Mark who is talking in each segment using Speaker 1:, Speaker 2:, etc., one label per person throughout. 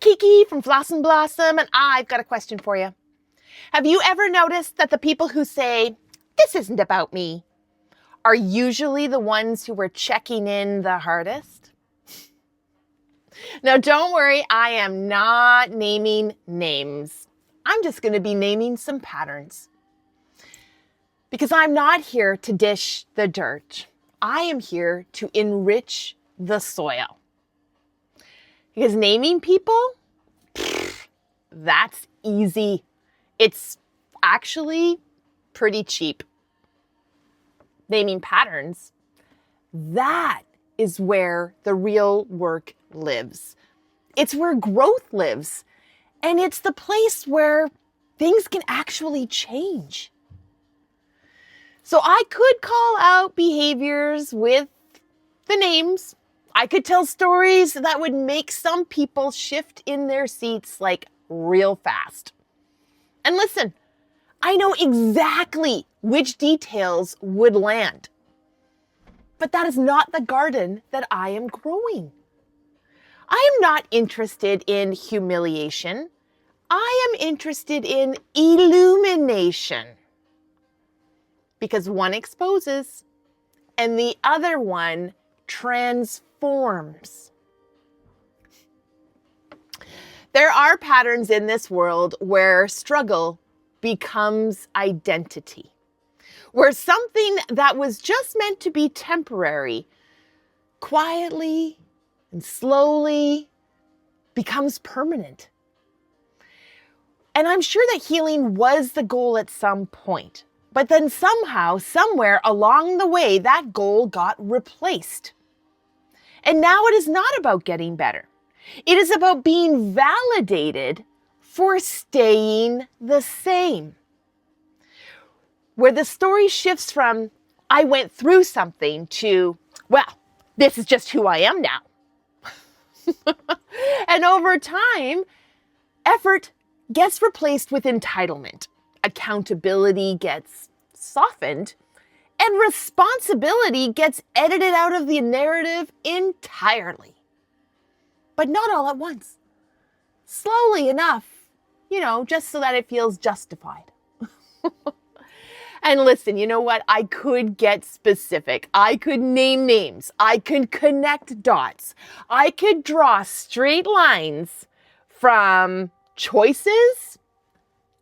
Speaker 1: Kiki from Fl'Awesome Blossom, and I've got a question for you. Have you ever noticed that the people who say, "This isn't about me," are usually the ones who were checking in the hardest? Now, don't worry, I am not naming names. I'm just going to be naming some patterns. Because I'm not here to dish the dirt. I am here to enrich the soil. Because naming people, that's easy. It's actually pretty cheap. Naming patterns, that is where the real work lives. It's where growth lives. And it's the place where things can actually change. So I could call out behaviors with the names. I could tell stories that would make some people shift in their seats like real fast. And listen, I know exactly which details would land. But that is not the garden that I am growing. I am not interested in humiliation. I am interested in illumination. Because one exposes and the other one transforms. There are patterns in this world where struggle becomes identity, where something that was just meant to be temporary quietly and slowly becomes permanent. And I'm sure that healing was the goal at some point. But then somehow, somewhere along the way, that goal got replaced. And now it is not about getting better. It is about being validated for staying the same. Where the story shifts from, "I went through something," to, "Well, this is just who I am now." And over time, effort gets replaced with entitlement. Accountability gets softened, and responsibility gets edited out of the narrative entirely. But not all at once. Slowly enough, just so that it feels justified. And listen, you know what? I could get specific. I could name names. I could connect dots. I could draw straight lines from choices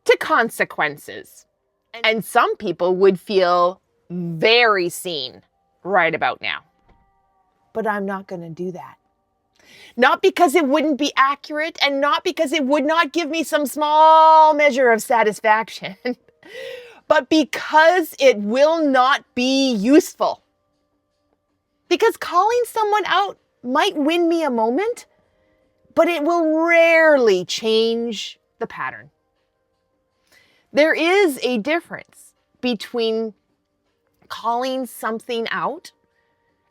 Speaker 1: to consequences. And some people would feel very seen right about now. But I'm not going to do that. Not because it wouldn't be accurate and not because it would not give me some small measure of satisfaction, but because it will not be useful. Because calling someone out might win me a moment, but it will rarely change the pattern. There is a difference between calling something out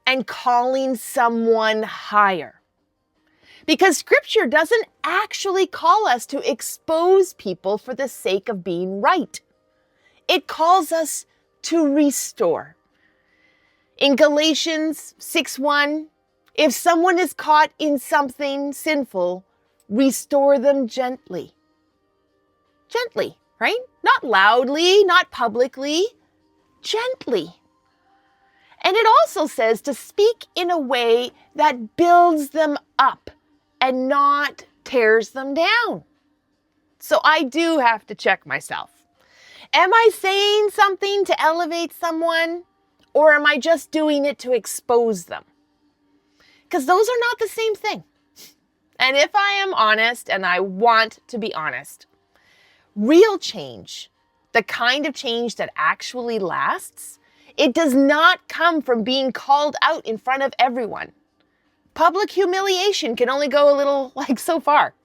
Speaker 1: and calling someone higher. Because Scripture doesn't actually call us to expose people for the sake of being right. It calls us to restore. In Galatians 6:1, if someone is caught in something sinful, restore them gently. Gently. Right? Not loudly, not publicly, gently. And it also says to speak in a way that builds them up and not tears them down. So I do have to check myself. Am I saying something to elevate someone, or am I just doing it to expose them? Because those are not the same thing. And if I am honest, and I want to be honest, real change, the kind of change that actually lasts, it does not come from being called out in front of everyone. Public humiliation can only go a little so far.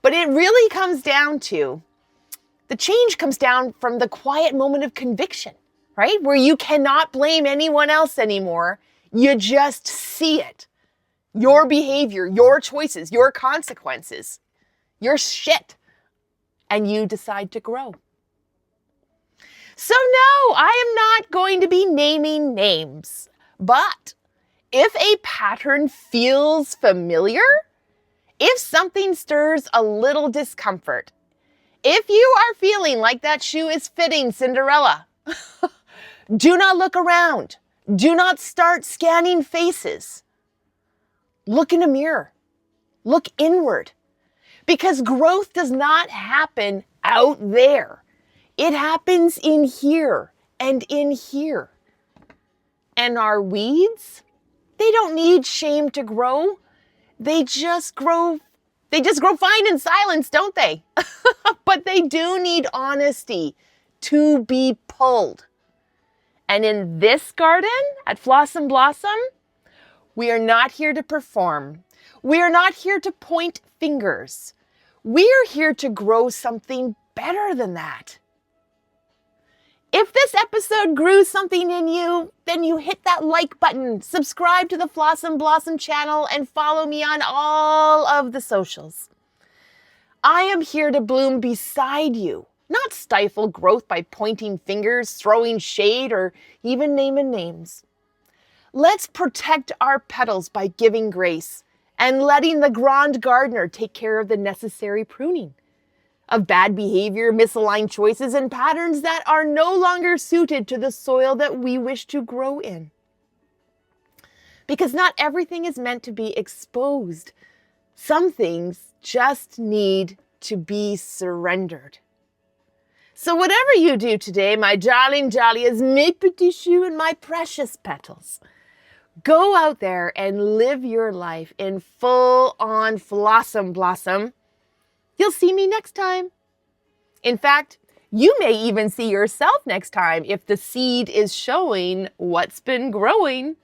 Speaker 1: But it really comes down to, the change comes down from the quiet moment of conviction, right? Where you cannot blame anyone else anymore. You just see it. Your behavior, your choices, your consequences, your shit. And you decide to grow. So no, I am not going to be naming names. But if a pattern feels familiar, If something stirs a little discomfort, if you are feeling like that shoe is fitting Cinderella, do not look around. Do not start scanning faces. Look in a mirror. Look inward. Because growth does not happen out there. It happens in here and in here. And our weeds, they don't need shame to grow. They just grow fine in silence, don't they? But they do need honesty to be pulled. And in this garden at Fl'Awesome Blossom, we are not here to perform. We are not here to point fingers. We are here to grow something better than that. If this episode grew something in you, then you hit that like button, subscribe to the Fl'Awesome Blossom channel, and follow me on all of the socials. I am here to bloom beside you, not stifle growth by pointing fingers, throwing shade, or even naming names. Let's protect our petals by giving grace and letting the grand gardener take care of the necessary pruning of bad behavior, misaligned choices, and patterns that are no longer suited to the soil that we wish to grow in. Because not everything is meant to be exposed. Some things just need to be surrendered. So whatever you do today, my darling Dahlias, mes petits choux, and my precious petals, go out there and live your life in full-on Fl'Awesome Blossom. You'll see me next time. In fact, you may even see yourself next time if the seed is showing what's been growing.